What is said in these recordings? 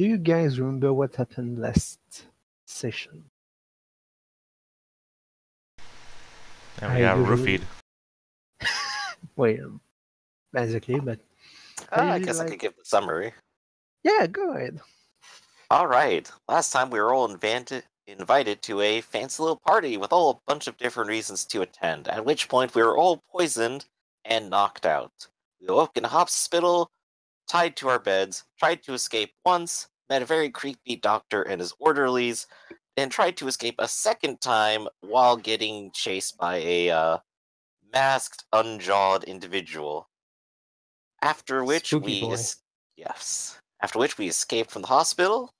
Do you guys remember what happened last session? And we got roofied. Well, basically, but I guess I could give the summary. Yeah, go ahead. All right. Last time we were all invited to a fancy little party with all a bunch of different reasons to attend, at which point we were all poisoned and knocked out. We woke in a hospital, tied to our beds, tried to escape once, met a very creepy doctor and his orderlies, and tried to escape a second time while getting chased by a masked, unjawed individual. After which After which we escaped from the hospital,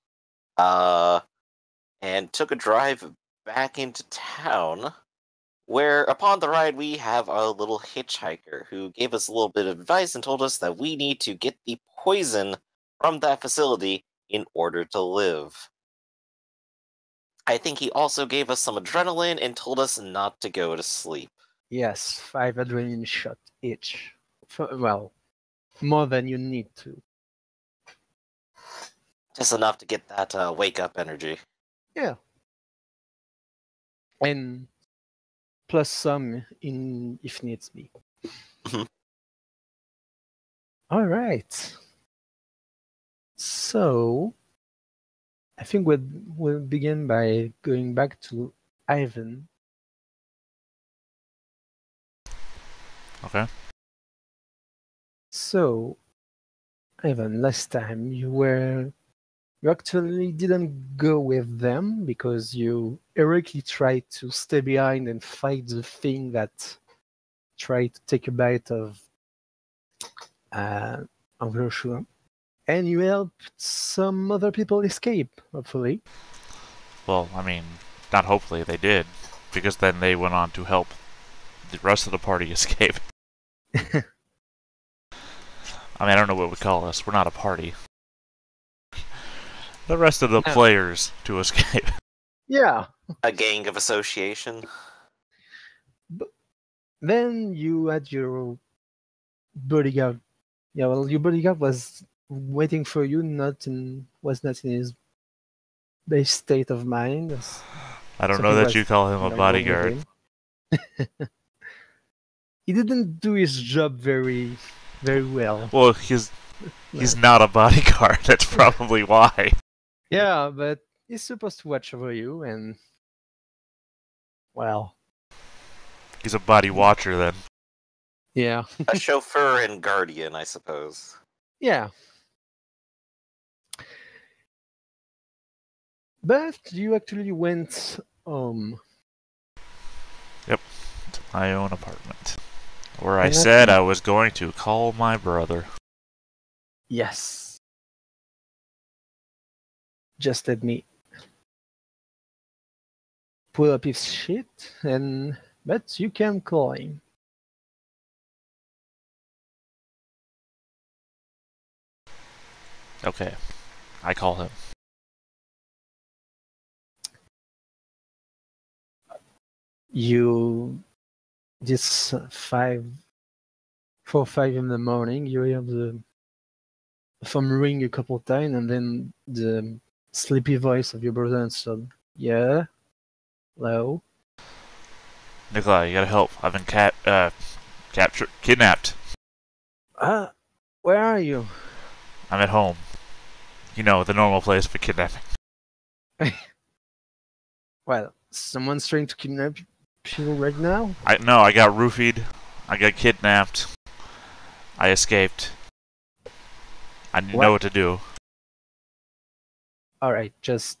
and took a drive back into town, where upon the ride we have a little hitchhiker who gave us a little bit of advice and told us that we need to get the poison from that facility in order to live. I think he also gave us some adrenaline and told us not to go to sleep. Yes, 5 adrenaline shot each. Well, more than you need to. Just enough to get that wake-up energy. Yeah. And plus some if needs be. All right. So, I think we'll begin by going back to Ivan. Okay. So, Ivan, last time you actually didn't go with them because you heroically tried to stay behind and fight the thing that tried to take a bite of Ursula. And you helped some other people escape, hopefully. Well, I mean, not hopefully, they did. Because then they went on to help the rest of the party escape. I mean, I don't know what we call us. We're not a party. The rest of the players to escape. Yeah. A gang of association. But then you had your bodyguard. Yeah, well, your bodyguard was waiting for you, was not in his base state of mind. I don't know that you call him a bodyguard. He didn't do his job very well. Well, he's not a bodyguard. That's probably why. Yeah, but he's supposed to watch over you, and well, he's a body watcher then. Yeah. A chauffeur and guardian, I suppose. Yeah. But you actually went home. Yep, to my own apartment. Where I said I was going to call my brother. Yes. Just let me pull up his shit, but you can call him. Okay, I call him. This 4 or 5 in the morning, you hear the phone ring a couple of times, and then the sleepy voice of your brother answered. Yeah? Hello? Nikolai, you gotta help. I've been kidnapped. Where are you? I'm at home. You know, the normal place for kidnapping. Well, someone's trying to kidnap you right now? No, I got roofied. I got kidnapped. I escaped. I didn't know what to do. Alright, just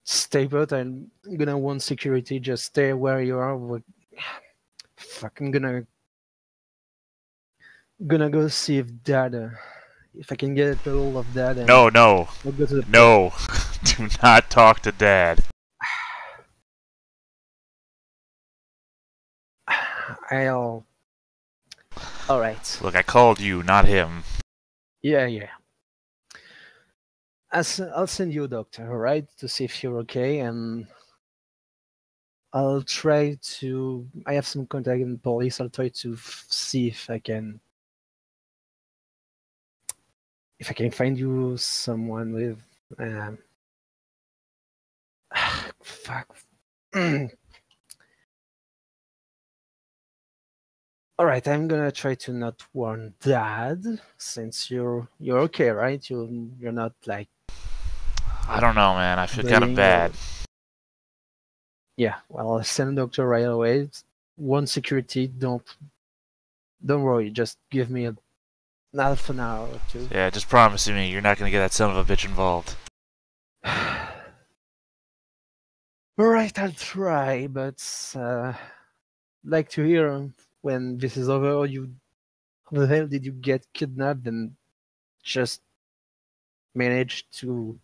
stay put. I'm gonna want security. Just stay where you are. Fuck, I'm gonna go see if Dad, if I can get a hold of Dad. And no. We'll go to the no. Do not talk to Dad. Alright. Look, I called you, not him. Yeah. I'll send you a doctor, alright? To see if you're okay, and I'll try to... I have some contact in the police. I'll try to see if I can if I can find you someone with fuck. All right, I'm gonna try to not warn Dad, since you're okay, right? You're not like I don't know, man. I feel kind of bleeding bad. Yeah, well, I'll send a doctor right away. One security, don't worry. Just give me half an hour or two. Yeah, just promise me you're not gonna get that son of a bitch involved. All right, I'll try, but like to hear when this is over. How the hell did you get kidnapped and just managed to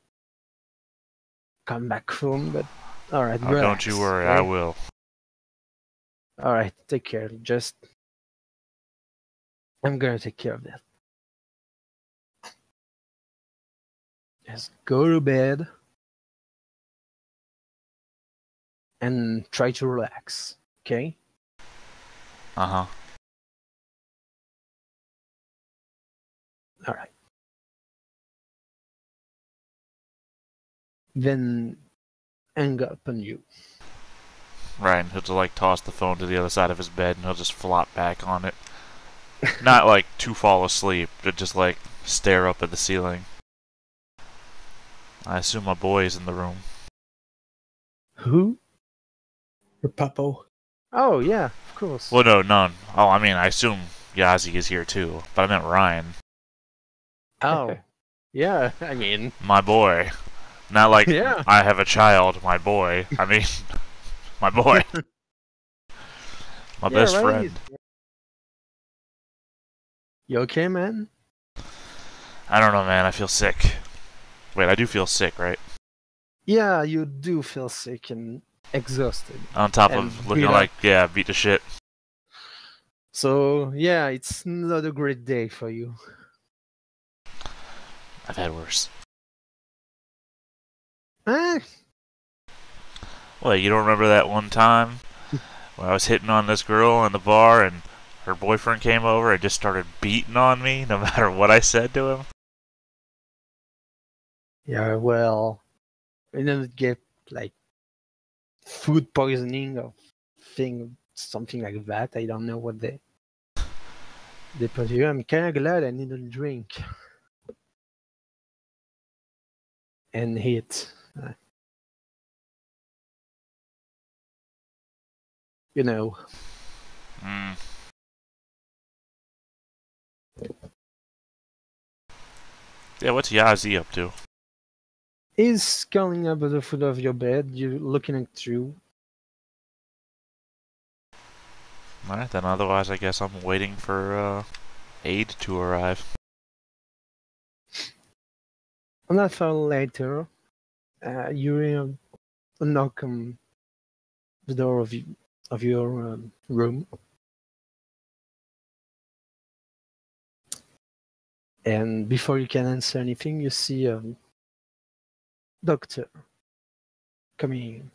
come back home? But all right, Oh, relax, don't you worry, okay? I will. All right, take care. I'm gonna take care of that. Just go to bed and try to relax, okay? Uh-huh. All right. Then hang up on you. Right, and he'll just like toss the phone to the other side of his bed and he'll just flop back on it. Not like to fall asleep, but just like stare up at the ceiling. I assume my boy is in the room. Who? Or Puppo. Oh yeah, of course. Well, no, none. Oh, I mean, I assume Yazi is here too, but I meant Ryan. Oh, yeah. I mean, My boy. Not like Yeah. I have a child, my boy. I mean, my boy. My yeah, best right. friend. You okay, man? I don't know, man. I feel sick. Wait, I do feel sick, right? Yeah, you do feel sick and exhausted. On top And of looking beat up. like, yeah, beat the shit. So yeah, it's not a great day for you. I've had worse. Eh, Well, you don't remember that one time when I was hitting on this girl in the bar and her boyfriend came over and just started beating on me no matter what I said to him? yeah, well, and then it get like food poisoning or something like that. I don't know what they put here. I'm kind of glad I need a drink and hit. You know. Mm. Yeah, what's Yazi up to? Is curling up at the foot of your bed. You're looking through. Alright, then otherwise I guess I'm waiting for aid to arrive. Not far later, you hear a knock on the door of your room, and before you can answer anything, you see a doctor coming in.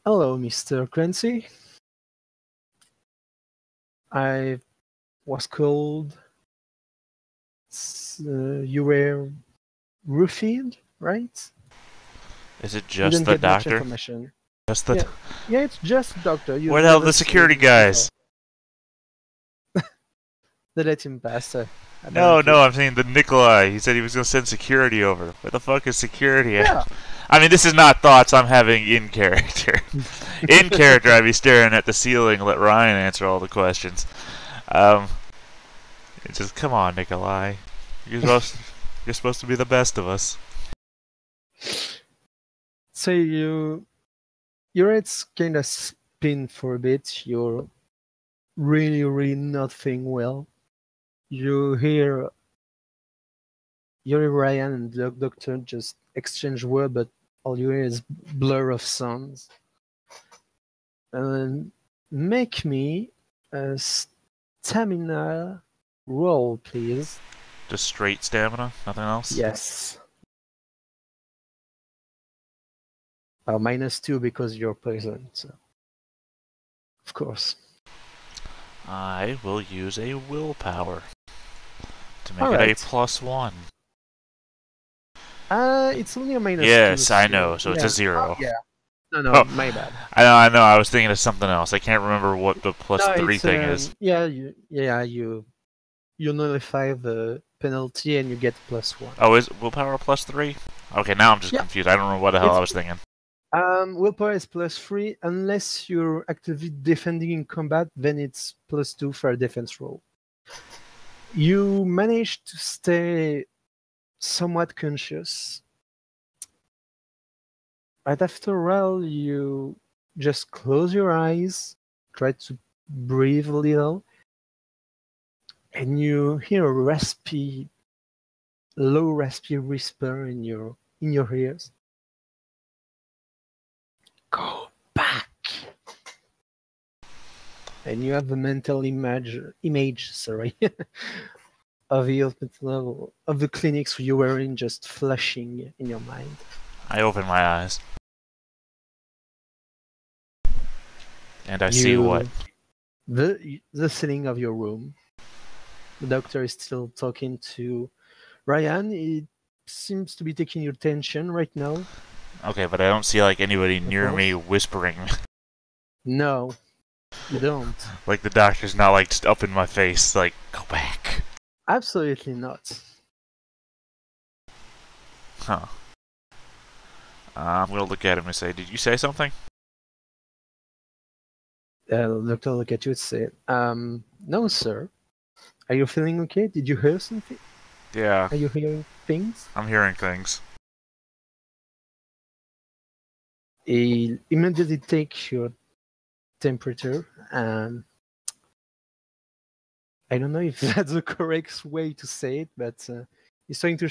Hello, Mr. Clancy. I was called. You were roofied, right? Is it You just didn't the get much doctor? information. Just the. Yeah. Yeah, it's just doctor. Where the hell are the security guys? They let him pass. No, apparently. I'm saying the Nikolai. He said he was going to send security over. Where the fuck is security at? Yeah. I mean, this is not thoughts I'm having in character. In character, I'd be staring at the ceiling and let Ryan answer all the questions. It's just, come on, Nikolai. You're supposed to be the best of us. So your head's kind of spin for a bit. You're really not feeling well. You hear Ryan and the doctor just exchange word, but all you hear is blur of sounds. And make me a stamina roll, please. Just straight stamina, nothing else? Yes. -2 because you're poisoned. So. Of course. I will use a willpower to make it Alright. a +1. It's only a -2. Yes, I so- know, so it's a 0. Yeah. No, Oh. my bad. I know, I was thinking of something else. I can't remember what the +3 it's, thing is. Yeah, you nullify the penalty and you get +1. Oh, is willpower +3? Okay, now I'm just Yeah. confused. I don't know what the hell It's- I was thinking. Willpower is +3 unless you're actively defending in combat. Then it's +2 for a defense roll. You manage to stay somewhat conscious. Right after a while, you just close your eyes, try to breathe a little, and you hear a low raspy whisper in your ears. Go back. And you have a mental image, of the hospital, of the clinics you were in, just flashing in your mind. I open my eyes. And I see what? The ceiling of your room. The doctor is still talking to Ryan. He seems to be taking your attention right now. Okay, but I don't see like anybody near course. me whispering. No, you don't. Like the doctor's not like just up in my face, like, go back. Absolutely not. Huh. I'm gonna look at him and say, did you say something? The doctor look at you and say, no, sir. Are you feeling okay? Did you hear something? Yeah, Are you hearing things? I'm hearing things. He immediately takes your temperature. I don't know if that's the correct way to say it, but he's trying to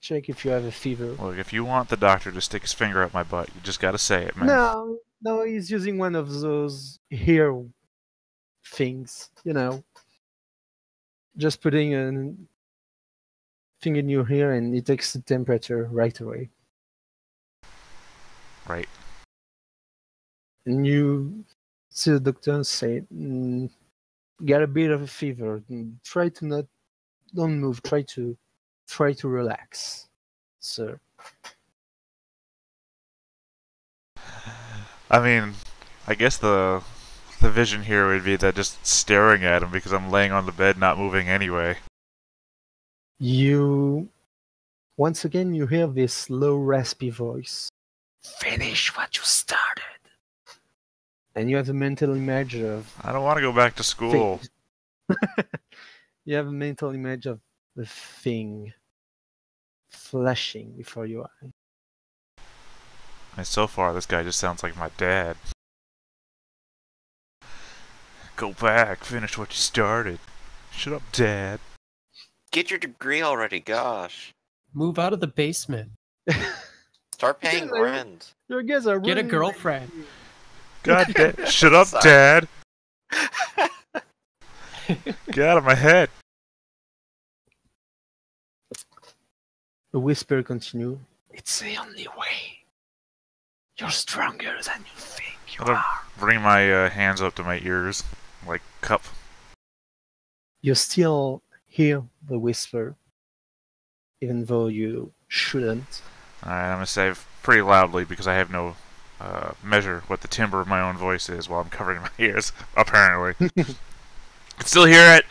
check if you have a fever. Look, if you want the doctor to stick his finger up my butt, you just gotta say it, man. No, he's using one of those hair things, just putting a thing in your hair and it takes the temperature right away. Right. And you see the doctor and say, got a bit of a fever. Try to don't move. Try to relax, sir. I mean, I guess the vision here would be that just staring at him because I'm laying on the bed not moving anyway. Once again, you hear this low, raspy voice. Finish what you started. And you have a mental image of... I don't want to go back to school. You have a mental image of the thing flashing before your eye. And so far, this guy just sounds like my dad. Go back, finish what you started. Shut up, Dad. Get your degree already, gosh. Move out of the basement. Start paying Yeah, rent. Your guys are Get a really- girlfriend. God damn. Shut up, Sorry. Dad. Get out of my head. The whisper continues. It's the only way. You're stronger than you think you I don't are. bring my hands up to my ears, like cup. You still hear the whisper, even though you shouldn't. Alright, I'm gonna say pretty loudly because I have no measure what the timbre of my own voice is while I'm covering my ears, apparently. Can still hear it!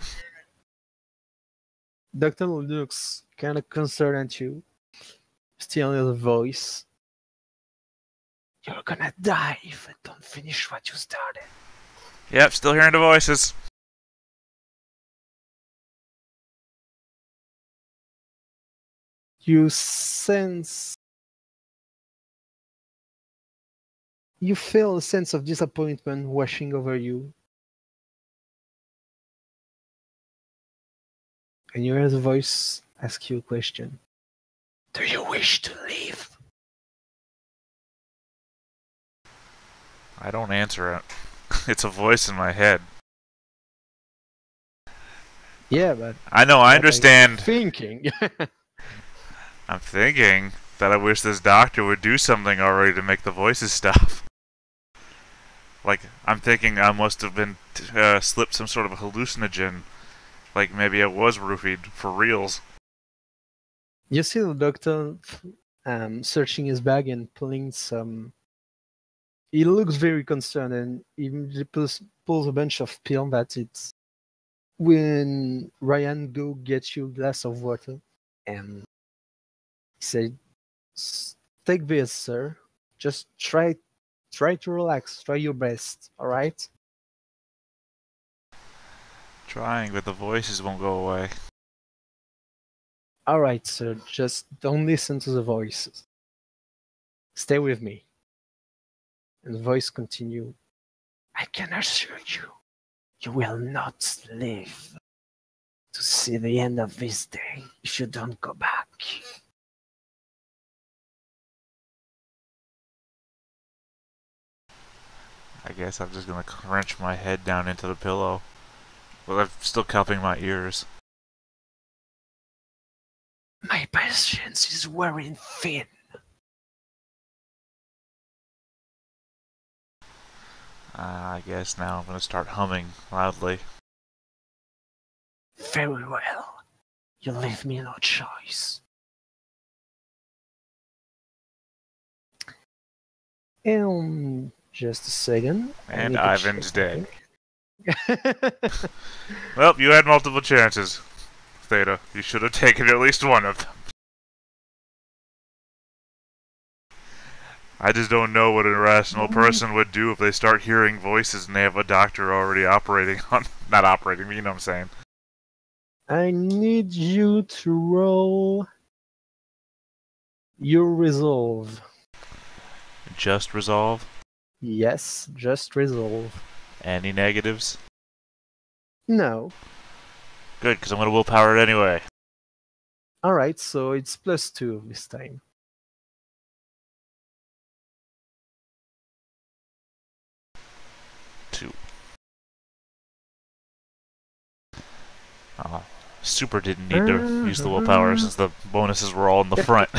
Doctor looks kind of concerned at you. Still hear the voice. You're gonna die if I don't finish what you started. Yep, still hearing the voices. You feel a sense of disappointment washing over you. And you hear the voice ask you a question. Do you wish to leave? I don't answer it. It's a voice in my head. Yeah, but I know, I understand. Thinking. I'm thinking that I wish this doctor would do something already to make the voices stop. Like, I'm thinking I must have been slipped some sort of hallucinogen. Like, maybe I was roofied for reals. You see the doctor searching his bag and pulling some. He looks very concerned and he pulls a bunch of pills that it's. When Ryan go get you a glass of water, and he said, "Take this, sir. Just try to relax. Try your best. All right." Trying, but the voices won't go away. All right, sir. Just don't listen to the voices. Stay with me. And the voice continued. I can assure you, you will not live to see the end of this day if you don't go back. I guess I'm just gonna crunch my head down into the pillow. Well, I'm still cupping my ears. My patience is wearing thin. I guess now I'm gonna start humming loudly. Very well. You leave me no choice. Just a second. And Ivan's dead. Well, you had multiple chances, Theta. You should have taken at least one of them. I just don't know what an irrational person would do if they start hearing voices and they have a doctor already operating on... Not operating, you know what I'm saying. I need you to roll your resolve. Just resolve? Yes, just resolve. Any negatives? No. Good, because I'm going to willpower it anyway. Alright, so it's +2 this time. Two. Super didn't need to use the willpower since the bonuses were all in the front.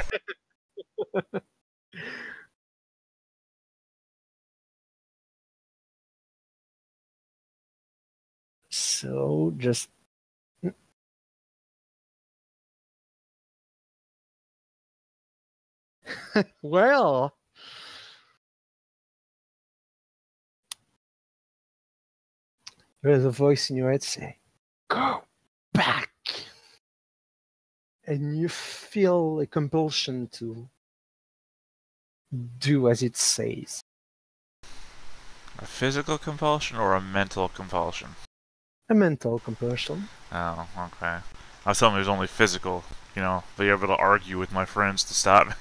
So just well, there's a voice in your head saying, "Go back," and you feel a compulsion to do as it says. A physical compulsion or a mental compulsion? A mental compulsion. Oh, okay. I was telling me it was only physical. You know, be able to argue with my friends to stop me.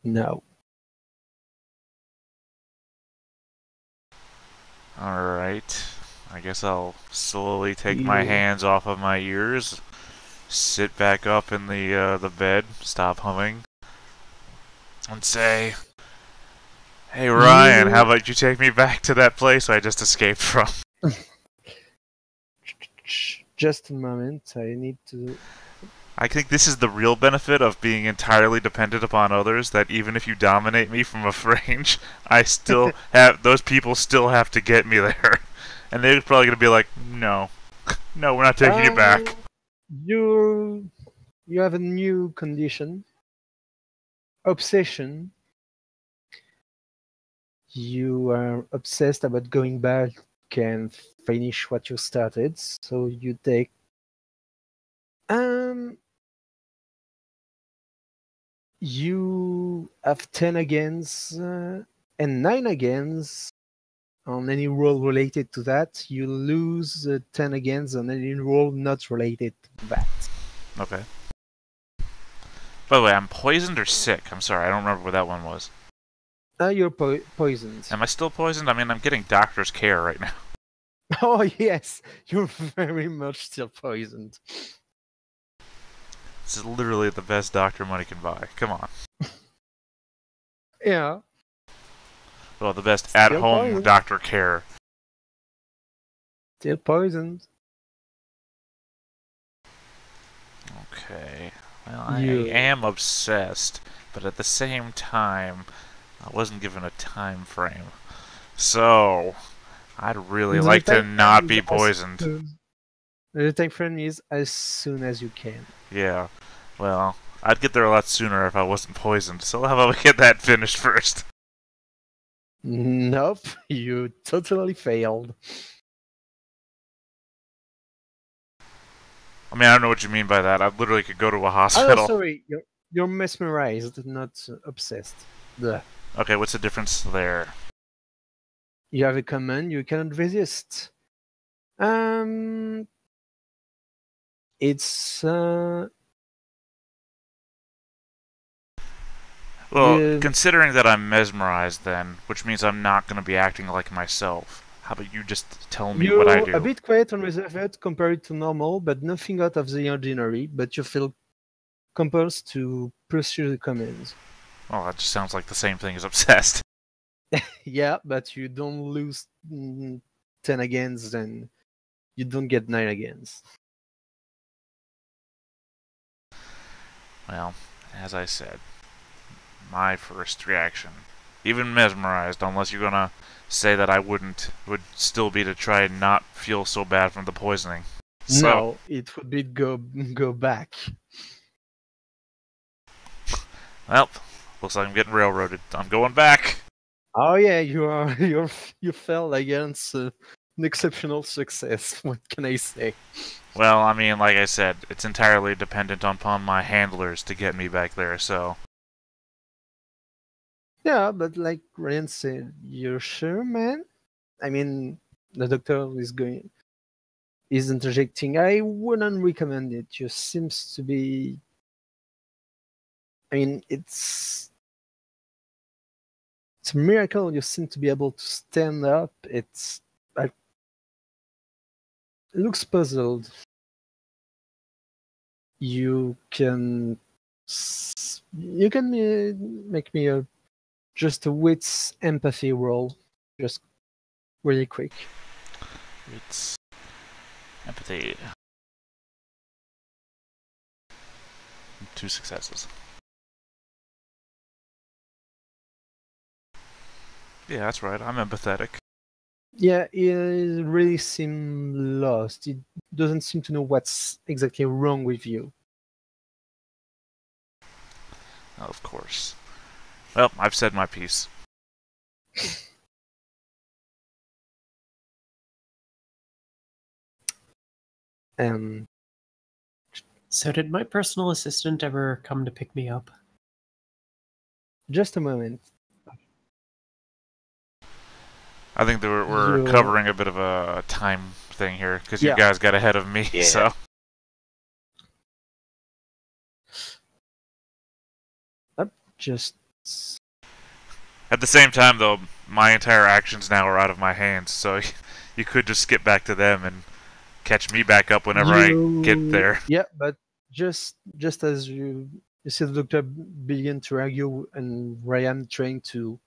No. Alright. I guess I'll slowly take my hands off of my ears, sit back up in the bed, stop humming, and say, "Hey Ryan, how about you take me back to that place I just escaped from?" Just a moment, I need to... I think this is the real benefit of being entirely dependent upon others, that even if you dominate me from a range, I still have... those people still have to get me there. And they're probably going to be like, no. No, we're not taking you back. You have a new condition. Obsession. You are obsessed about going back and finish what you started, so you take you have 10 against and 9 against on any roll related to that. You lose 10 against on any roll not related to that. Okay. By the way, I'm poisoned or sick? I'm sorry, I don't remember what that one was. You're poisoned. Am I still poisoned? I mean, I'm getting doctor's care right now. Oh yes, you're very much still poisoned. This is literally the best doctor money can buy. Come on. Yeah. Well, the best at-home doctor care. Still poisoned. Okay. Well, I am obsessed, but at the same time, I wasn't given a time frame. So, I'd really The like to time not frame be is as poisoned. soon- The time frame is as soon as you can. Yeah. Well, I'd get there a lot sooner if I wasn't poisoned. So how about we get that finished first? Nope, you totally failed. I mean, I don't know what you mean by that. I literally could go to a Oh, hospital. sorry, you're mesmerized, not obsessed. Duh. Okay, what's the difference there? You have a command you cannot resist. It's Well, the considering that I'm mesmerized then, which means I'm not going to be acting like myself, how about you just tell me what I you're do? a bit quiet and reserved compared to normal, but nothing out of the ordinary. But you feel compelled to pursue the commands. Well, that just sounds like the same thing as obsessed. Yeah, but you don't lose 10 against, and you don't get 9 against. Well, as I said, my first reaction, even mesmerized, unless you're going to say that I wouldn't, would still be to try and not feel so bad from the poisoning. So, No, it would be go back. well, looks like I'm getting railroaded. I'm going back. Oh yeah, you fell against an exceptional success. What can I say? Well, I mean, like I said, it's entirely dependent upon my handlers to get me back there, so... Yeah, but like Ryan said, you're sure, man? I mean, the doctor is interjecting. I wouldn't recommend it. You seems to be. I mean, it's a miracle you seem to be able to stand up. It looks puzzled. You can make me just a wits empathy roll, just really quick. It's... empathy. 2 successes. Yeah, that's right, I'm empathetic. Yeah, it really seems lost. It doesn't seem to know what's exactly wrong with you. Of course. Well, I've said my piece. Um, So did my personal assistant ever come to pick me up? just a moment. I think that we're You- covering a bit of a time thing here, because Yeah. you guys got ahead of me, Yeah. so... Just At the same time, though, my entire actions now are out of my hands, so you could just skip back to them and catch me back up whenever I get there. Yeah, but just as you see the doctor begin to argue and Ryan trying to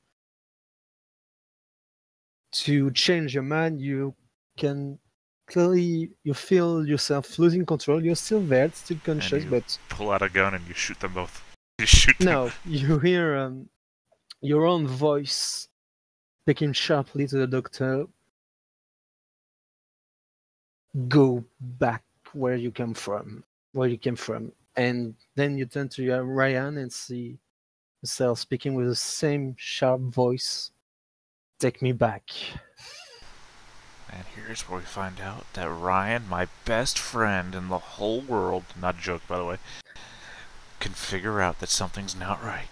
change your mind, you can clearly you feel yourself losing control. You're still there, still conscious, you but pull out a gun and you shoot them both. You shoot them. no, you hear your own voice speaking sharply to the doctor. Go back where you came from, and then you turn to your Ryan and see yourself speaking with the same sharp voice. Take me back. And here's where we find out that Ryan, my best friend in the whole world, not a joke by the way, can figure out that something's not right.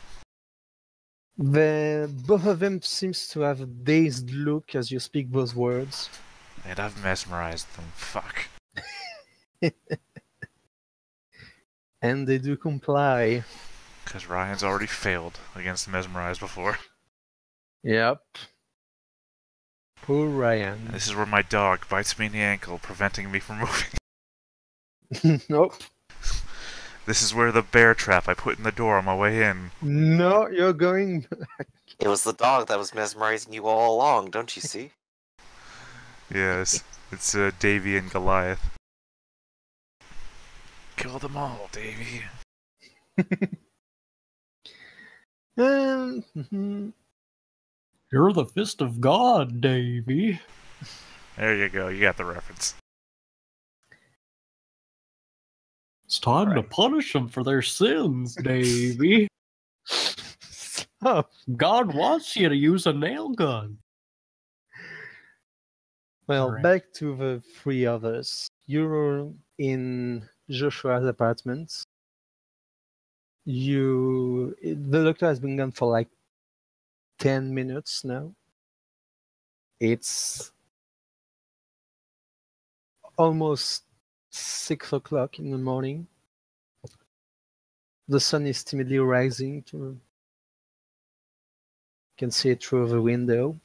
Both of them seems to have a dazed look as you speak those words. And I've mesmerized them. Fuck. And they do comply. Because Ryan's already failed against Mesmerized before. Yep. Poor Ryan. This is where my dog bites me in the ankle, preventing me from moving. Nope. This is where the bear trap I put in the door on my way in. No, you're going. It was the dog that was mesmerizing you all along, don't you see? Yes, it's Davy and Goliath. Kill them all, Davy. Mhm. You're the fist of God, Davy. There you go. You got the reference. It's time to punish them for their sins, Davy. Oh, God wants you to use a nail gun. well, Alright. back to the three others. You're in Joshua's apartment. The doctor has been gone for like 10 minutes now. It's almost 6 o'clock in the morning. The sun is timidly rising. You can see it through the window.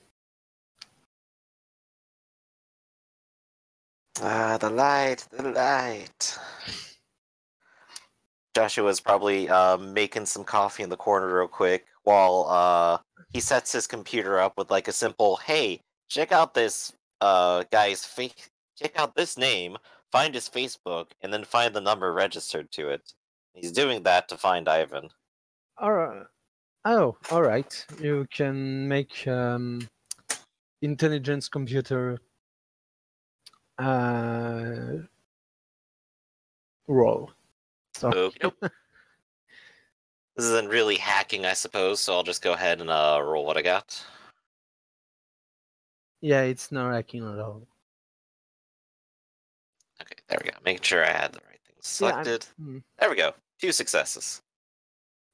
The light. Joshua's probably making some coffee in the corner real quick while he sets his computer up with like a simple, hey, check out this check out this name, find his Facebook, and then find the number registered to it. He's doing that to find Ivan. All right. You can make intelligence computer roll. So, Okey doke. This isn't really hacking, I suppose, so I'll just go ahead and roll what I got. yeah, it's not hacking at all. Okay, there we go. Making sure I had the right things selected. There we go. 2 successes.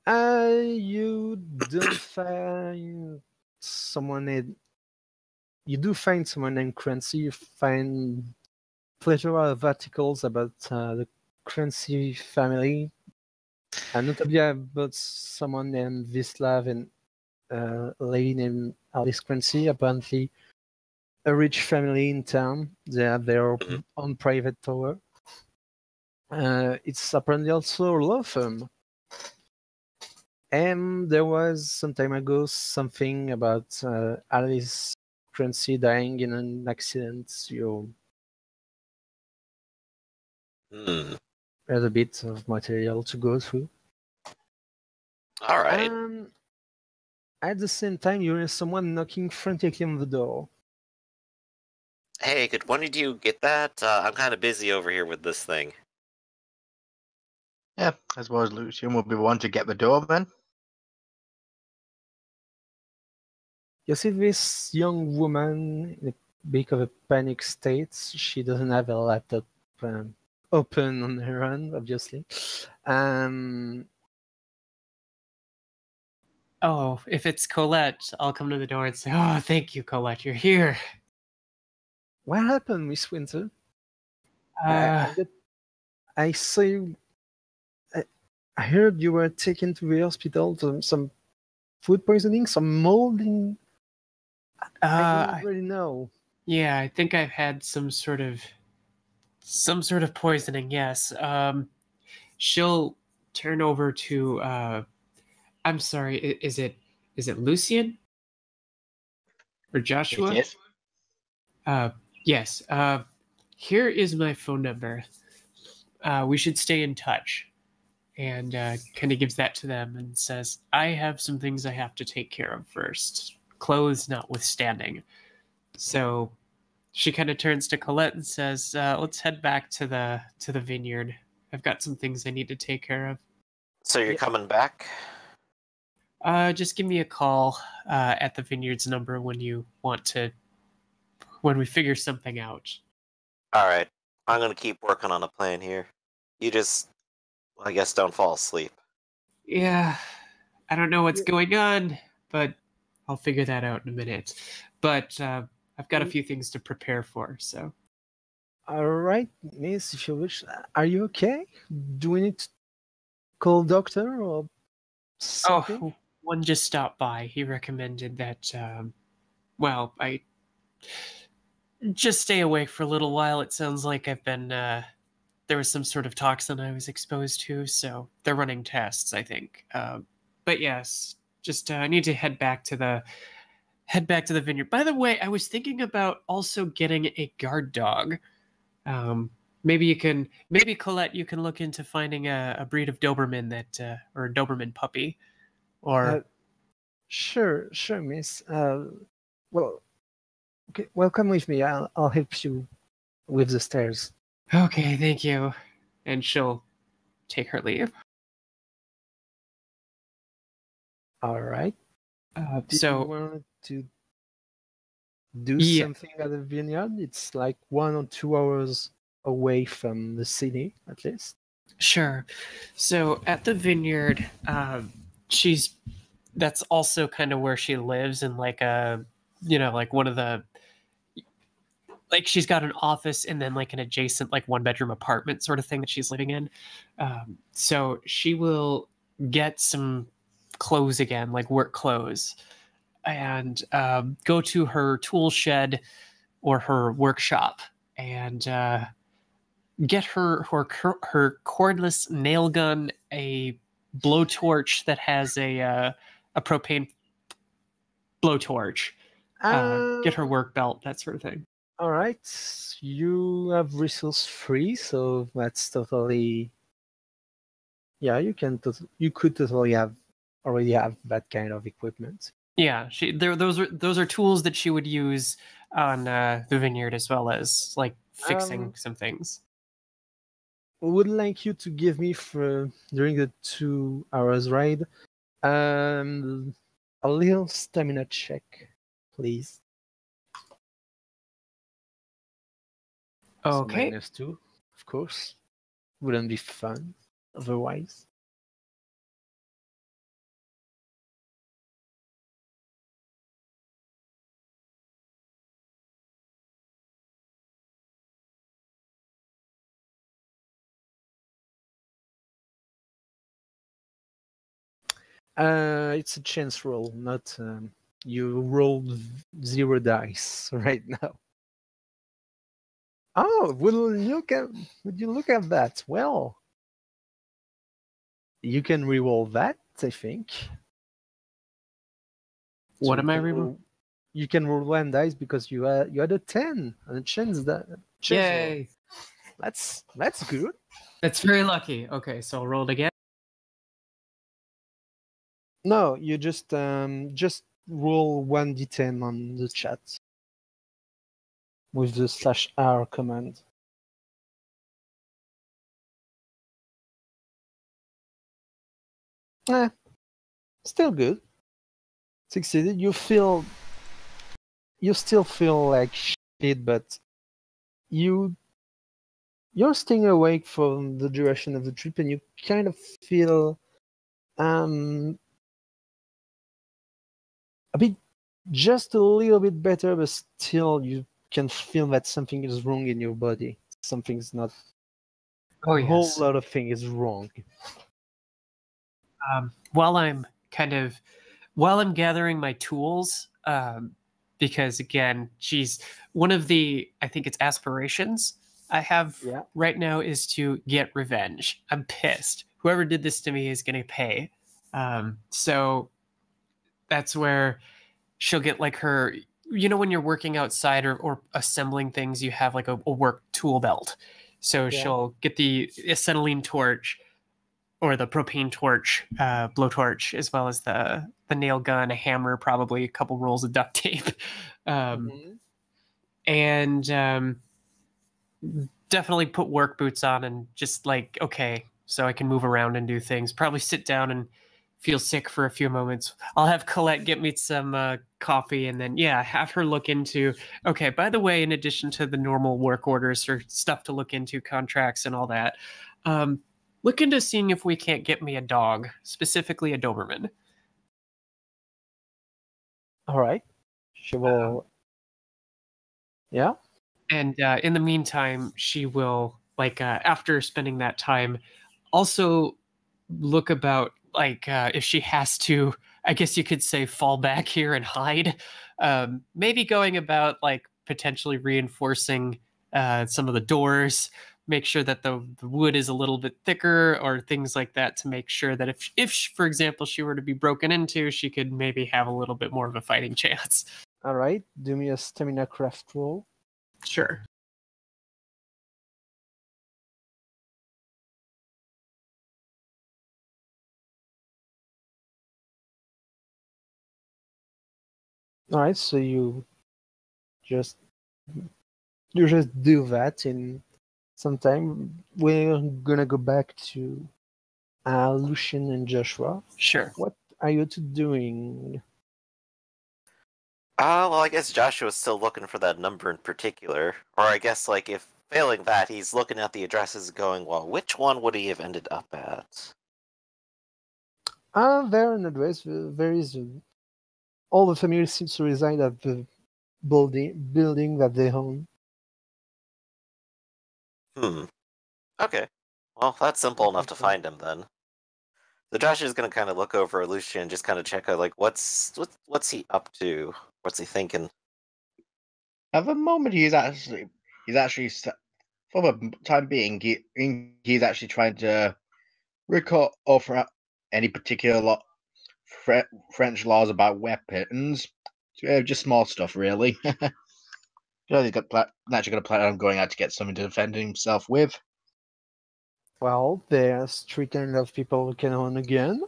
You don't find someone named. You do find someone named Crancy. You find plethora of articles about the Crancy family, and notably about someone named Vislav and a lady named Alice Crancy. Apparently, a rich family in town. They have their own private tower. It's apparently also a law firm. And there was some time ago something about Alice Crancy dying in an accident. You had a bit of material to go through. All right. At the same time, you hear someone knocking frantically on the door. Hey, could one of you get that? I'm kind of busy over here with this thing. Yeah, I suppose Lucian will be one to get the door then. You see this young woman in a bit of a panic state. She doesn't have a laptop open on her own, obviously. Oh, if it's Colette, I'll come to the door and say, "Oh, thank you, Colette, you're here." What happened, Miss Winter? Uh, I saw you. I heard you were taken to the hospital to some food poisoning, some mold in. I don't really know. Yeah, I think I've had some sort of poisoning. Yes. She'll turn over to. I'm sorry. Is it Lucian or Joshua? It is. Yes. Here is my phone number. We should stay in touch. And kind of gives that to them and says, I have some things I have to take care of first, clothes notwithstanding. So she kind of turns to Colette and says, let's head back to the vineyard. I've got some things I need to take care of. So you're coming back? Just give me a call at the vineyard's number when we figure something out. All right. I'm going to keep working on a plan here. You just, I guess, don't fall asleep. Yeah, I don't know what's going on, but I'll figure that out in a minute. But I've got a few things to prepare for, so. All right, miss, if you wish. Are you okay? Do we need to call a doctor or something? Oh, one just stopped by. He recommended that, I just stay awake for a little while. It sounds like I've been, there was some sort of toxin I was exposed to, so they're running tests, I think. But yes, just I need to head back to the vineyard. By the way, I was thinking about also getting a guard dog. Maybe Colette, you can look into finding a breed of Doberman or a Doberman puppy, or Sure, miss. Well, okay, well, come with me. I'll help you with the stairs. Okay, thank you. And she'll take her leave. All right. Do you So want to do yeah, something at the vineyard? It's like 1 or 2 hours away from the city, at least. sure. So at the vineyard, she's that's also kind of where she lives in like a like one of the like she's got an office and then like an adjacent like one bedroom apartment sort of thing that she's living in. So she will get some clothes again, like work clothes, and go to her tool shed or her workshop and get her cordless nail gun, a blowtorch that has a propane blowtorch, get her work belt, that sort of thing. All right. You have resource free, so that's totally. Yeah, you could totally already have that kind of equipment. Yeah, those are tools that she would use on the vineyard as well as like fixing some things. Would like you to give me for during the 2 hours ride, a little stamina check, please. So Okay. -2, of course. Wouldn't be fun otherwise. It's a chance roll, not you rolled 0 dice right now. Oh, would you look at that? Well, you can re-roll that, I think. What So am I reading? you can roll 1 dice because you had a 10 and a chance roll. Yay! That's good. That's very lucky. Okay, so I'll roll it again. No, you just roll 1d10 on the chat with the /r command. Still good. Succeeded. You still feel like shit, but you're staying awake for the duration of the trip, and you kind of feel a bit, just a little bit better, but still you can feel that something is wrong in your body. Something's not. Oh A whole yes. lot of things is wrong. While I'm gathering my tools, because again, she's one of the, I think it's aspirations I have right now is to get revenge. I'm pissed. Whoever did this to me is going to pay. So that's where she'll get like her, when you're working outside or assembling things, you have like a work tool belt. So she'll get the acetylene torch or the propane torch, blowtorch, as well as the nail gun, a hammer, probably a couple rolls of duct tape, and definitely put work boots on and just like, okay, so I can move around and do things. Probably sit down and feel sick for a few moments. I'll have Colette get me some coffee and then, have her look into, okay, by the way, in addition to the normal work orders or stuff to look into, contracts and all that, look into seeing if we can't get me a dog, specifically a Doberman. All right. She will. Yeah. And in the meantime, she will, like, after spending that time, also look about, like, if she has to, I guess you could say, fall back here and hide. Maybe going about, like, potentially reinforcing some of the doors, make sure that the wood is a little bit thicker or things like that to make sure that if for example, she were to be broken into, she could maybe have a little bit more of a fighting chance. All right. Do me a stamina craft roll. Sure. All right, so just you just do that in some time. We're gonna go back to Lucian and Joshua. Sure. What are you two doing? Well, I guess Joshua's still looking for that number in particular. Or I guess, like, if failing that, he's looking at the addresses going, well, which one would he have ended up at? There in address, there is all the family seems to reside at the building that they own. Okay. Well, that's simple enough to find him then. So Josh is gonna kind of look over at Lucian and just kind of check out, like, what's he up to? What's he thinking? At the moment, he's actually for the time being, he's actually trying to recall over any particular French laws about weapons. Just small stuff, really. He's naturally going to plan on going out to get something to defend himself with. Well, there's three kind of people who can own a gun.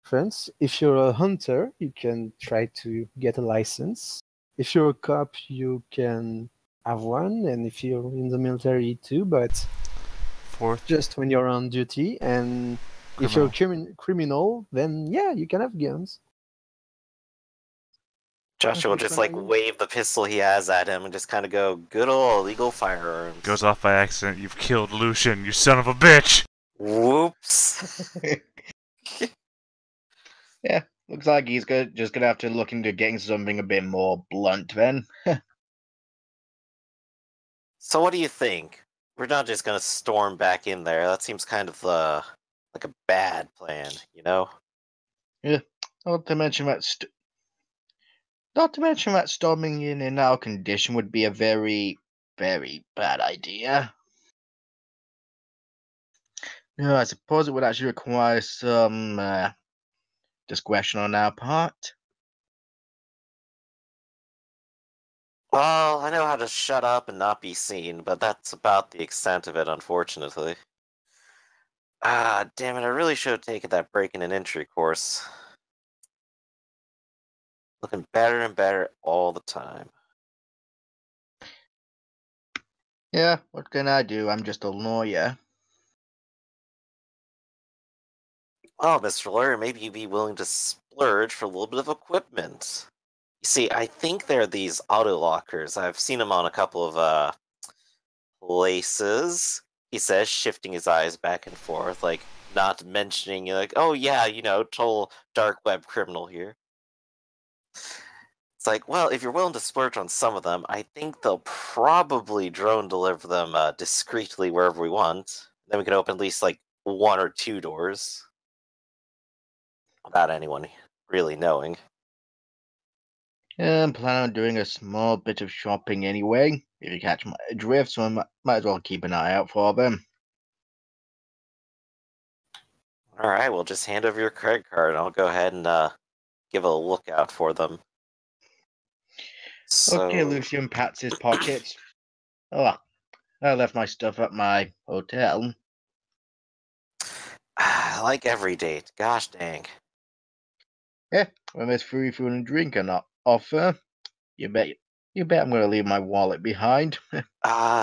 Friends, if you're a hunter, you can try to get a license. If you're a cop, you can have one, and if you're in the military too, but Fourth. just when you're on duty. And if you're a criminal, then yeah, you can have guns. Joshua will just, like, wave the pistol he has at him and just kind of go, good old illegal firearms. Goes off by accident. You've killed Lucian, you son of a bitch! Whoops. Yeah, looks like he's just going to have to look into getting something a bit more blunt then. So what do you think? We're not just going to storm back in there. That seems kind of like a bad plan, you know? Yeah, not to mention that storming in our condition would be a very, very bad idea. No, I suppose it would actually require some discretion on our part. Well, I know how to shut up and not be seen, but that's about the extent of it, unfortunately. Damn it, I really should have taken that break-in and entry course. Looking better and better all the time. Yeah, what can I do? I'm just a lawyer. Well, Mr. Lawyer, maybe you'd be willing to splurge for a little bit of equipment. You see, I think there are these auto lockers. I've seen them on a couple of places. He says, shifting his eyes back and forth, like not mentioning, like, oh yeah, total dark web criminal here. It's like, well, if you're willing to splurge on some of them, I think they'll probably drone deliver them discreetly wherever we want. Then we can open at least like one or two doors without anyone really knowing. I'm planning on doing a small bit of shopping anyway, if you catch my drift, so I might as well keep an eye out for them. Alright, well, just hand over your credit card and I'll go ahead and give a lookout for them. So... Okay, Lucian pats his pockets. Oh, I left my stuff at my hotel. like every date. Gosh dang. Yeah, when there's free food and drink on offer, you bet I'm going to leave my wallet behind.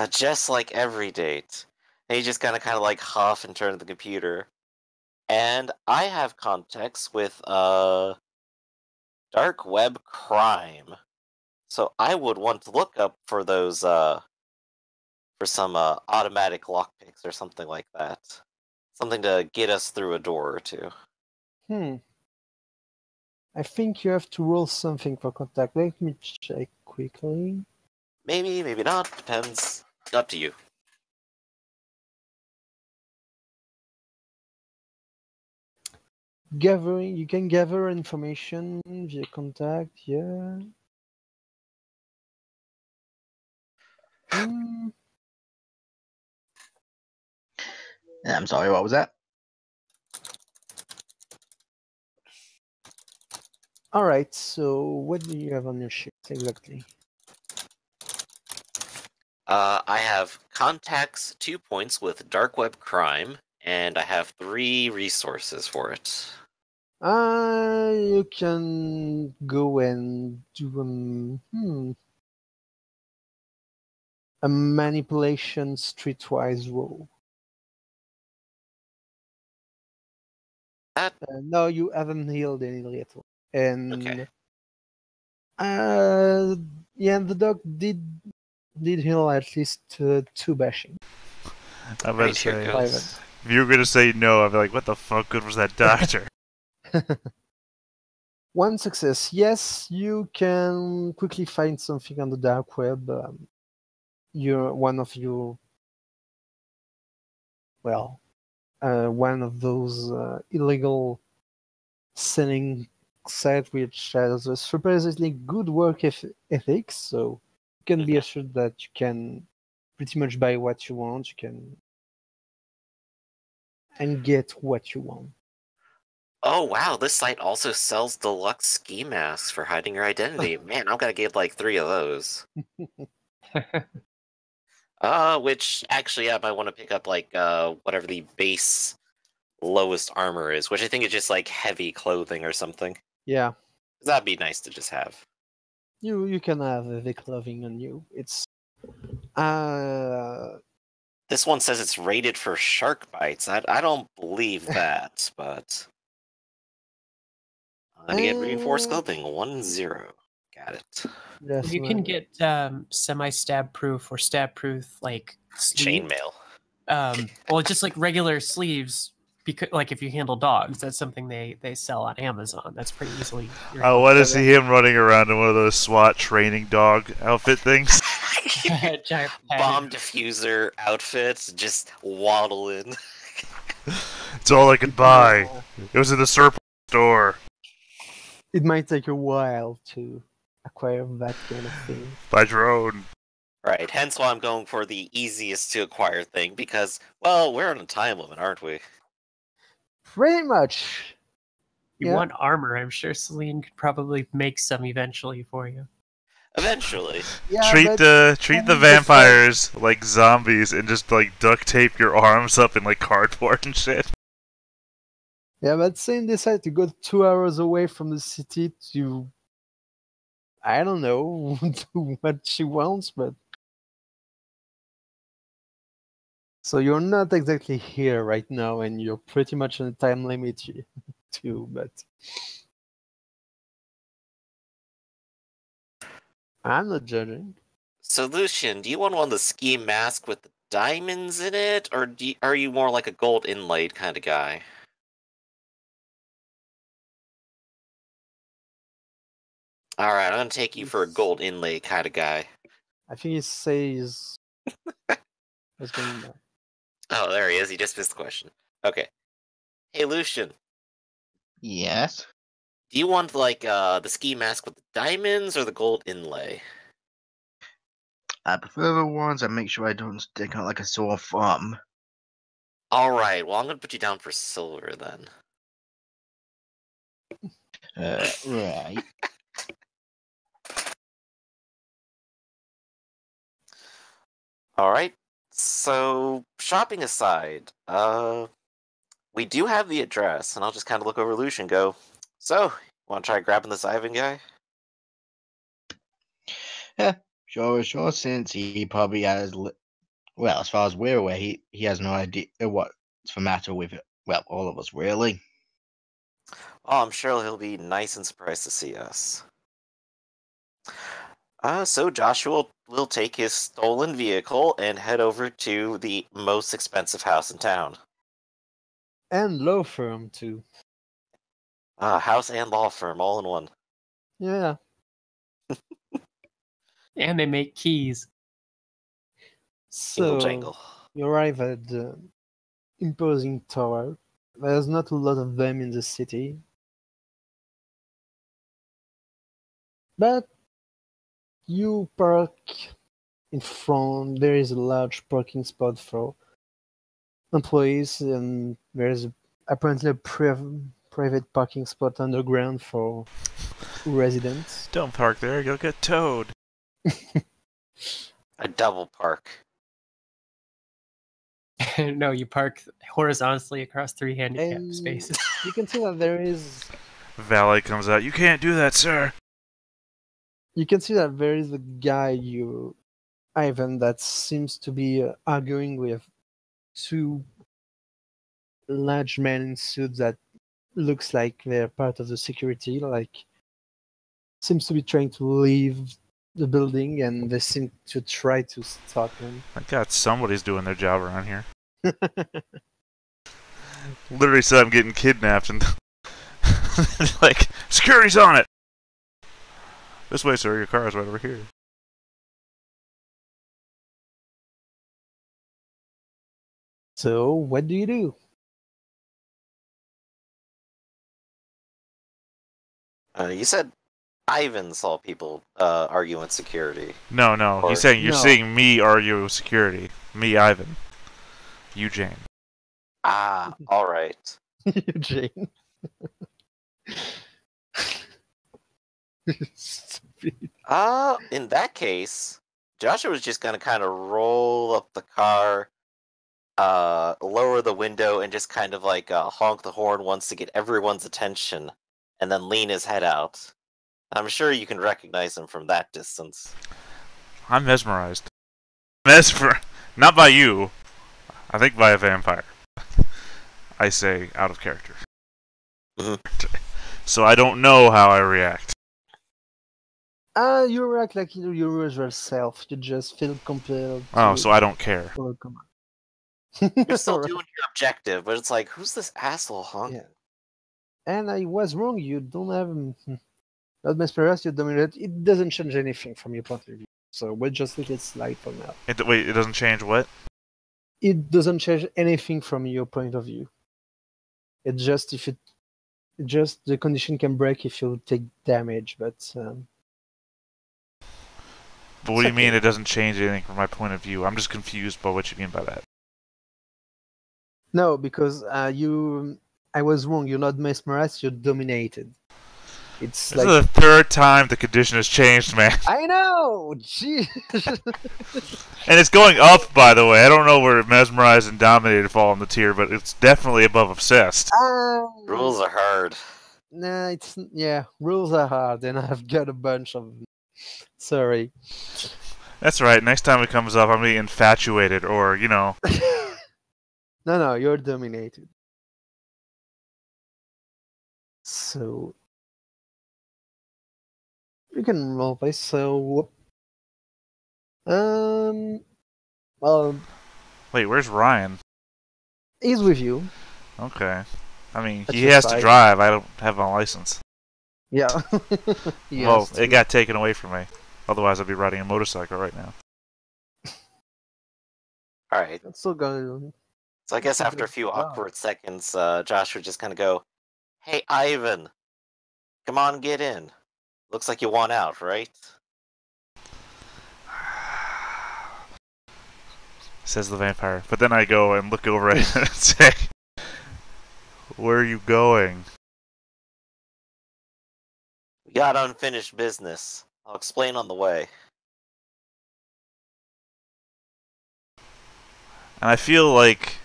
Just like every date. And he just kind of like huff and turn to the computer. And I have context with dark web crime. So I would want to look up for those for some automatic lockpicks or something like that. Something to get us through a door or two. I think you have to roll something for contact. Let me check quickly. Maybe, maybe not. Depends. Up to you. You can gather information via contact, yeah. I'm sorry, what was that? Alright, so what do you have on your sheet exactly? I have contacts 2 points with dark web crime, and I have 3 resources for it. You can go and do a manipulation streetwise roll. That No, you haven't healed any little. And okay. yeah, the dog did heal at least 2 bashing. I'm about Right, to here say, goes. if you were gonna say no, I'd be like, what the fuck good was that doctor? 1 success. Yes, you can quickly find something on the dark web. One of those illegal selling sites which has a surprisingly good work ethics, so you can be assured that you can pretty much buy what you want. You can and get what you want. Oh wow, this site also sells deluxe ski masks for hiding your identity. Man, I'm gonna get like 3 of those. Which actually I might want to pick up like whatever the base lowest armor is, which I think is just like heavy clothing or something. Yeah, That'd be nice to just have. you can have the clothing on you. It's This one says it's rated for shark bites. I don't believe that, but I'm gonna get reinforced clothing 1-0. Got it. You can get semi-stab proof or stab proof like sleeve. Chainmail. Well, just like regular sleeves. Because, like, if you handle dogs, that's something they sell on Amazon. That's pretty easily. I want to see him running around in one of those SWAT training dog outfit things. Giant Bomb diffuser outfits, just waddle in. It's all I could buy. It was in the surplus store. It might take a while to acquire that kind of thing. By drone. Right, hence why I'm going for the easiest to acquire thing, because, well, we're on a time limit, aren't we? Pretty much. You want armor? I'm sure Celine could probably make some eventually for you. Eventually. Yeah, treat the vampires like zombies and just like duct tape your arms up in like cardboard and shit. Yeah, but Sane decided to go 2 hours away from the city to, I don't know, do what she wants, but so you're not exactly here right now, and you're pretty much on a time limit too, but I'm not judging. So, Lucian, do you want the ski mask with the diamonds in it, or are you more like a gold inlaid kind of guy? Alright, I'm gonna take you for a gold inlay kind of guy. I think he says what's going on. Oh, there he is. He just missed the question. Okay. Hey, Lucian. Yes. Do you want like the ski mask with the diamonds or the gold inlay? I prefer the ones that make sure I don't stick out like a sore thumb. Alright, well, I'm gonna put you down for silver then. Right. Alright, so shopping aside, we do have the address, and I'll just kind of look over Lucian and go, so, want to try grabbing this Ivan guy? Yeah, sure, since he probably has, well, as far as we're aware, he has no idea what's the matter with it. Well, all of us, really. Oh, I'm sure he'll be nice and surprised to see us. So Joshua will take his stolen vehicle and head over to the most expensive house in town. And law firm too. House and law firm all in one. Yeah. And they make keys. Jingle jangle. You arrive at the imposing tower. There's not a lot of them in the city, but you park in front. There is a large parking spot for employees, and there's apparently a private parking spot underground for residents. Don't park there, you'll get towed. A double park. No, you park horizontally across 3 handicap And spaces. you can see that there is. Valet comes out. You can't do that, sir. You can see that there is a guy, Ivan, that seems to be arguing with 2 large men in suits that looks like they're part of the security. Like, seems to be trying to leave the building, and they seem to try to stop him. Thank God somebody's doing their job around here. Literally said I'm getting kidnapped, and like, security's on it. This way, sir. Your car is right over here. So, what do you do? You said Ivan saw people arguing with security. No, Or- he's saying you're No. seeing me argue with security. Me, Ivan. You, Jane. Ah, all right. Eugene. Stupid. In that case, Joshua was just gonna kind of roll up the car, lower the window, and just kind of like honk the horn once to get everyone's attention, and then lean his head out. I'm sure you can recognize him from that distance. I'm mesmerized. Not by you. I think by a vampire. I say out of character. Mhm. So I don't know how I react. You react like your usual self. You just feel compelled. Oh, to so I don't care. follow command. You're still Alright. doing your objective, but it's like, who's this asshole, huh? Yeah. And I was wrong. You don't have not mesmerized. You dominate. It doesn't change anything from your point of view. So we'll just let it slide for now. Wait, it doesn't change what? It doesn't change anything from your point of view. It just the condition can break if you take damage, but But what do you It's mean okay. it doesn't change anything from my point of view? I'm just confused by what you mean by that. no, because I was wrong. You're not mesmerized. You're dominated. It's This like is the third time the condition has changed, man. I know. Gee. And it's going up, by the way. I don't know where mesmerized and dominated fall in the tier, but it's definitely above obsessed. Rules are hard. Nah, rules are hard, and I've got a bunch of them. Sorry. That's right. Next time it comes up, I'm gonna be infatuated, or No, you're dominated. So you can roleplay. So well, Wait, where's Ryan? he's with you. Okay. I mean, That's he your has to side. drive. I don't have my license. Yeah. He Well, has to. it got taken away from me. Otherwise, I'd be riding a motorcycle right now. All right. It's still going. So I guess That's a after a good few job. awkward seconds, Josh would just kind of go, "Hey, Ivan, come on, get in. Looks like you want out, right?" Says the vampire. But then I go and look over at him and say, "Where are you going?" We got unfinished business. I'll explain on the way. And I feel like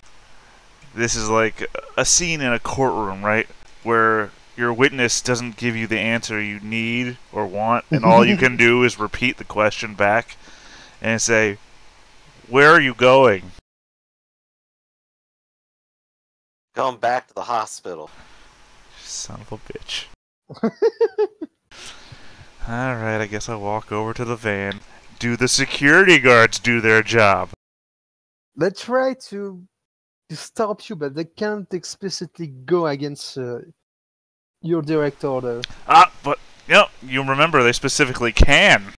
this is like a scene in a courtroom, right? Where your witness doesn't give you the answer you need or want, and all you can do is repeat the question back and say, "Where are you going?" Going back to the hospital. Son of a bitch. Alright, I guess I'll walk over to the van. Do the security guards do their job? They try to stop you, but they can't explicitly go against your direct order. But, you remember they specifically can.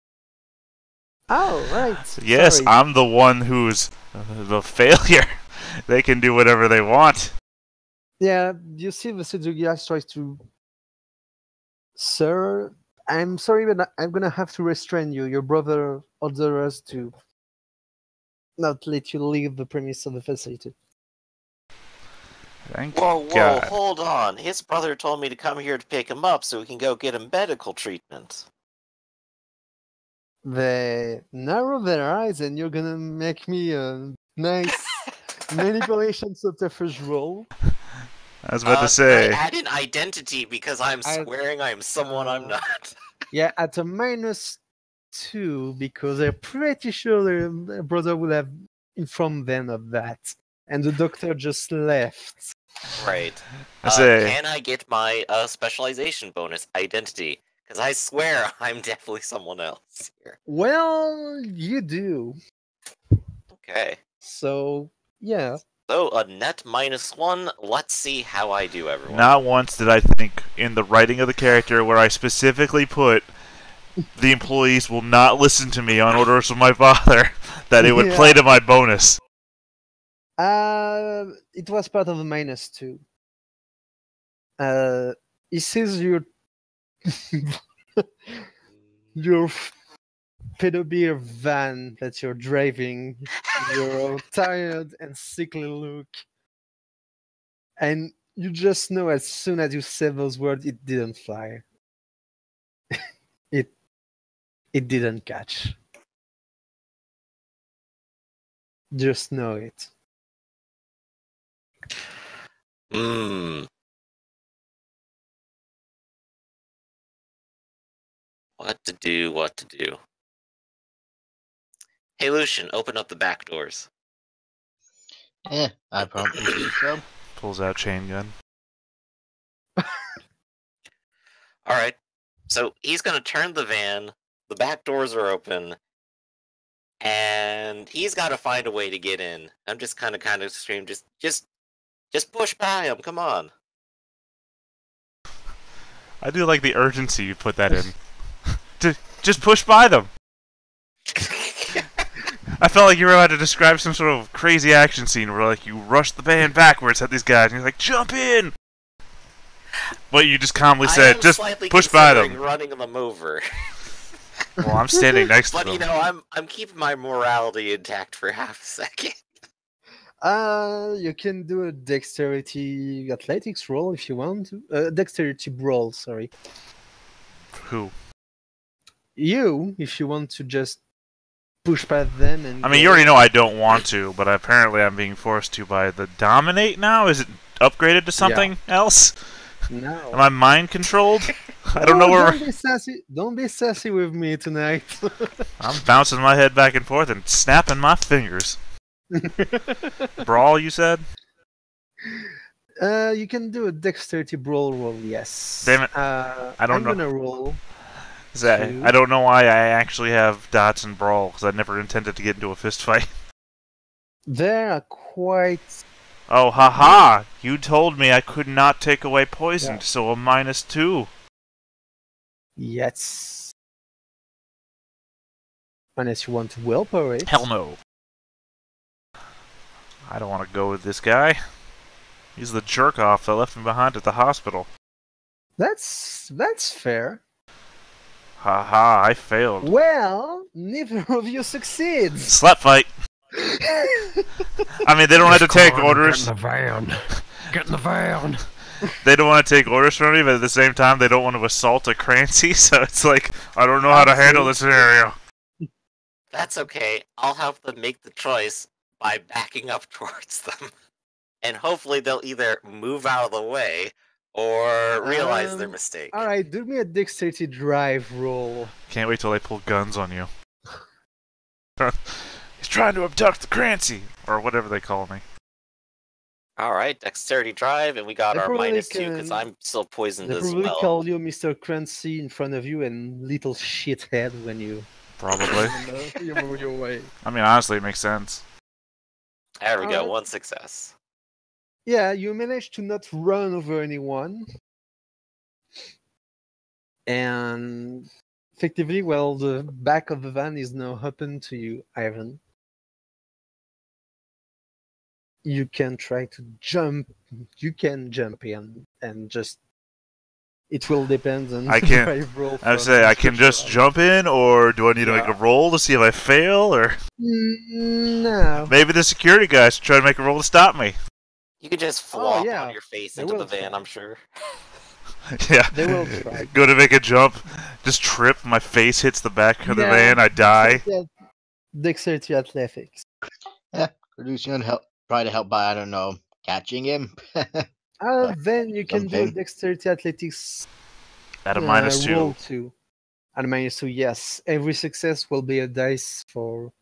Oh, right. Yes, Sorry. I'm the one who's the failure. They can do whatever they want. Yeah, you see the security guy tries to... Sir, I'm sorry, but I'm gonna have to restrain you. Your brother ordered us to not let you leave the premise of the facility. Thank Whoa, God. hold on. His brother told me to come here to pick him up so we can go get him medical treatment. They narrow their eyes, and you're gonna make me a nice Manipulation subterfuge roll. I was about to I say. add an identity because I'm I- swearing I'm someone I'm not. Yeah, at a -2 because they're pretty sure their brother will have informed them of that, and the doctor just left. Right. I say. Can I get my specialization bonus identity? Because I swear I'm definitely someone else here. Well, you do. Okay. So yeah. So a net -1. Let's see how I do, everyone. Not once did I think in the writing of the character where I specifically put the employees will not listen to me on orders of my father that it would play to my bonus. It was part of the -2. He says your pedobeer van that you're driving, your tired and sickly look, and you just know as soon as you said those words, it didn't fly. It didn't catch. Just know it. What to do. Hey, Lucian, open up the back doors. Yeah, I probably do so. Pulls out chain gun. Alright. So he's gonna turn the van, the back doors are open, and he's gotta find a way to get in. I'm just kind of scream, just push by him, come on. I do like the urgency you put that in. Just push by them. I felt like you were about to describe some sort of crazy action scene where like you rush the van backwards at these guys and you're like, jump in! But you just calmly said, just push by them. Running them over. Well, I'm standing next to But them. you know, I'm keeping my morality intact for half a second. You can do a dexterity athletics roll if you want to. Dexterity roll, sorry. Who? You, if you want to just push past them and... I mean, you already know I don't want to, but apparently I'm being forced to by the Dominate now? Is it upgraded to something else? No. Am I mind controlled? I don't know where... Don't be sassy with me tonight. I'm bouncing my head back and forth and snapping my fingers. Brawl, you said? You can do a dexterity brawl roll, yes. Damn it. I don't know. I'm gonna roll. I don't know why I actually have dots in Brawl, because I never intended to get into a fist fight. They are quite... Oh, haha! You told me I could not take away poison, so a -2. Yes. Unless you want to willpower it. Hell no. I don't want to go with this guy. He's the jerk-off that left me behind at the hospital. That's fair. Haha, I failed. Well, neither of you succeeds. Slap fight. I mean, they don't have to take orders. Get in the van. Get in the van. They don't want to take orders from me, but at the same time, they don't want to assault a Crancy, so it's like, I don't know how to handle this scenario. That's okay. I'll help them make the choice by backing up towards them. And hopefully they'll either move out of the way or realize their mistake. Alright, do me a dexterity drive roll. Can't wait till they pull guns on you. He's trying to abduct the Crancy, or whatever they call me. Alright, dexterity drive, and we got They our probably -2 because I'm still poisoned They as probably well. call you Mr. Crancy in front of you and little shithead when you Probably. you move your way. I mean, honestly, it makes sense. There we go, Alright. 1 success. Yeah, you managed to not run over anyone. And effectively, well, the back of the van is now open to you, Ivan. You can try to jump. You can jump in and just. It will depend on I the can't- drive roll. I from say, I can Mr. just Shaw. jump in, or do I need to make a roll to see if I fail, or No. maybe the security guys should try to make a roll to stop me. You could just flop yeah. on your face They into the will van, try. I'm sure. Yeah. They will try. Go to make a jump, just trip, my face hits the back of the Yeah. van, I die. Yeah, dexterity athletics. Lucian, help. try to help by, I don't know, catching him. Then you can do a something. dexterity athletics At a -2. roll 2. At a -2, yes. Every success will be a dice for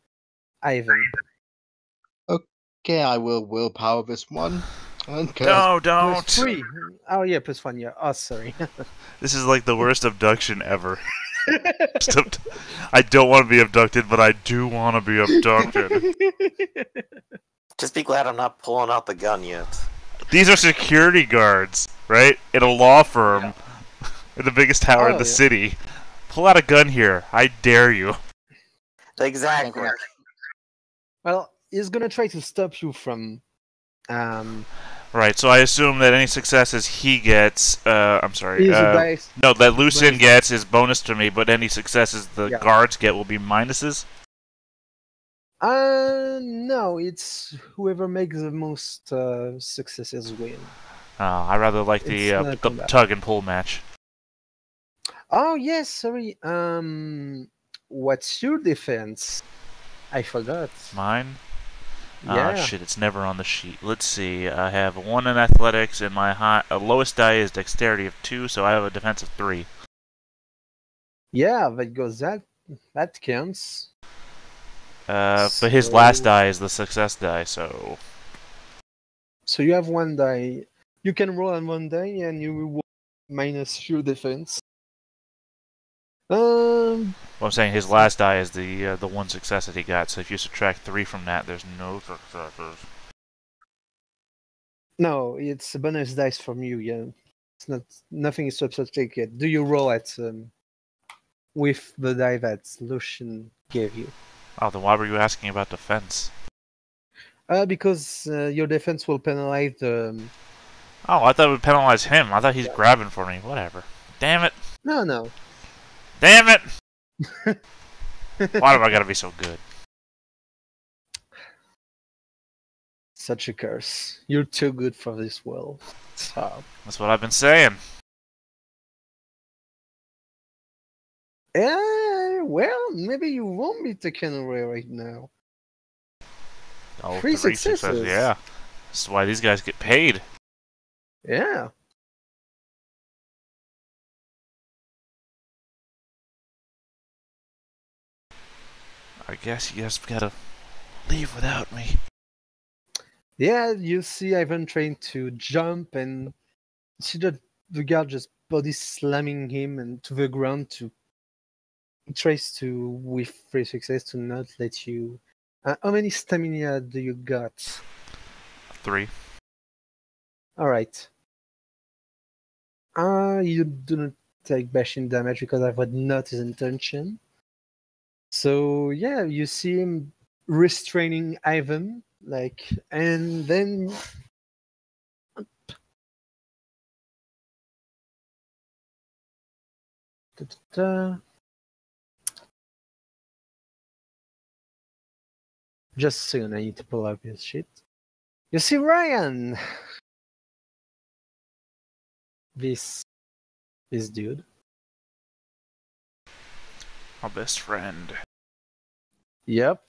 Ivan. Okay, I will willpower this one. Okay. No, Plus don't! 3. Oh, yeah, +1, yeah. Oh, sorry. This is like the worst abduction ever. I don't want to be abducted, but I do want to be abducted. Just be glad I'm not pulling out the gun yet. These are security guards, right? In a law firm. In the biggest tower in the city. Pull out a gun here. I dare you. Exactly. Well, he's gonna try to stop you from... Right, so I assume that any successes he gets, I'm sorry, Is a dice. no, that Lucien bonus. gets is bonus to me, but any successes the Yeah. guards get will be minuses? No, it's whoever makes the most successes win. I rather like the It's not combat. tug and pull match. Oh, yes, sorry. What's your defense? I forgot. Mine? Yeah. Shit, it's never on the sheet. Let's see, I have 1 in athletics, and my lowest die is dexterity of 2, so I have a defense of 3. Yeah, that counts. But his last die is the success die, so... So you have 1 die. You can roll on 1 die, and you will minus your defense. Well, I'm saying his last die is the 1 success that he got, so if you subtract 3 from that, there's no successes. No, it's a bonus dice from you. Yeah, it's not. Nothing is subtracted. Do you roll at with the die that Lucian gave you? Oh, then why were you asking about defense? Because your defense will penalize the. Oh, I thought it would penalize him. I thought he's grabbing for me. Whatever. Damn it. No. Damn it! Why do I gotta be so good? Such a curse. You're too good for this world. So. That's what I've been saying. Well, maybe you won't be taken away right now. Oh, 3 3 successes. Yeah. This is why these guys get paid. Yeah. I guess you just gotta leave without me. Yeah, you see Ivan trying to jump and see the guard just body slamming him and to the ground to he tries to with 3 success to not let you. How many stamina do you got? 3. Alright. You do not take bashing damage because I would not his intention. So yeah, you see him restraining Ivan, and then just a second, I need to pull up his shit. You see Ryan, this dude. My best friend. Yep.